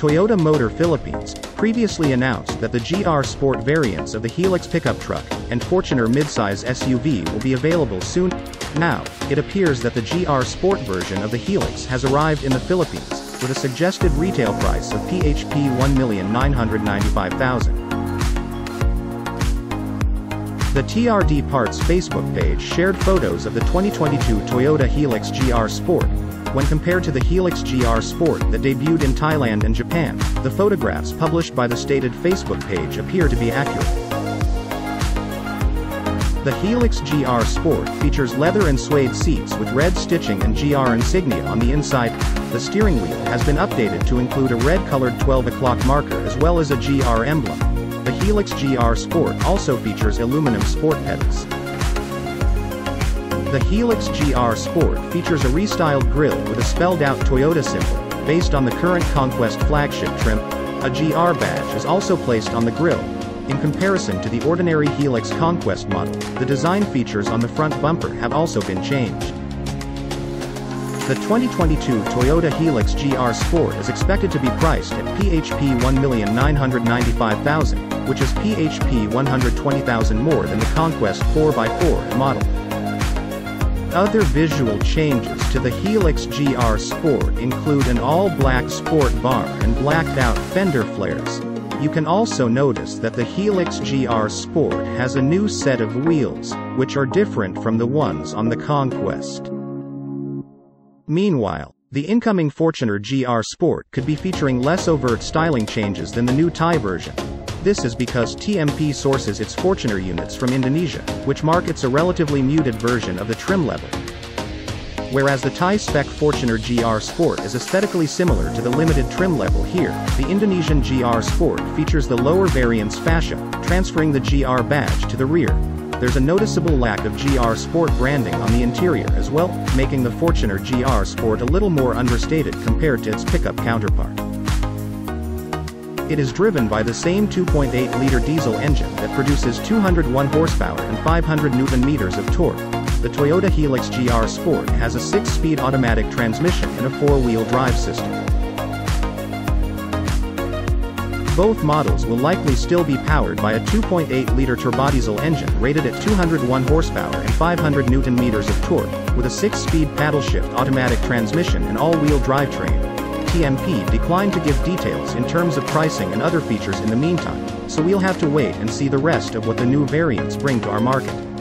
Toyota Motor Philippines previously announced that the GR-Sport variants of the Hilux pickup truck and Fortuner midsize SUV will be available soon. Now, it appears that the GR-Sport version of the Hilux has arrived in the Philippines, with a suggested retail price of PHP 1,995,000. The TRD Parts Facebook page shared photos of the 2022 Toyota Hilux GR-Sport. When compared to the Hilux GR-Sport that debuted in Thailand and Japan, the photographs published by the stated Facebook page appear to be accurate. The Hilux GR-Sport features leather and suede seats with red stitching and GR insignia on the inside. The steering wheel has been updated to include a red-colored 12 o'clock marker as well as a GR emblem. The Hilux GR-Sport also features aluminum sport pedals. The Hilux GR-Sport features a restyled grille with a spelled-out Toyota symbol, based on the current Conquest flagship trim. A GR badge is also placed on the grille. In comparison to the ordinary Hilux Conquest model, the design features on the front bumper have also been changed. The 2022 Toyota Hilux GR-Sport is expected to be priced at PHP 1,995,000, which is PHP 120,000 more than the Conquest 4x4 model. Other visual changes to the Hilux GR-Sport include an all-black sport bar and blacked-out fender flares. You can also notice that the Hilux GR-Sport has a new set of wheels, which are different from the ones on the Conquest. Meanwhile, the incoming Fortuner GR-Sport could be featuring less overt styling changes than the new Thai version. This is because TMP sources its Fortuner units from Indonesia, which markets a relatively muted version of the trim level. Whereas the Thai-spec Fortuner GR-Sport is aesthetically similar to the limited trim level here, the Indonesian GR-Sport features the lower variant's fascia, transferring the GR badge to the rear. There's a noticeable lack of GR-Sport branding on the interior as well, making the Fortuner GR-Sport a little more understated compared to its pickup counterpart. It is driven by the same 2.8-liter diesel engine that produces 201 horsepower and 500 Nm of torque. The Toyota Hilux GR-Sport has a 6-speed automatic transmission and a 4-wheel drive system. Both models will likely still be powered by a 2.8-liter turbodiesel engine rated at 201 horsepower and 500 Nm of torque, with a 6-speed paddle-shift automatic transmission and all-wheel drivetrain. TMP declined to give details in terms of pricing and other features in the meantime, so we'll have to wait and see the rest of what the new variants bring to our market.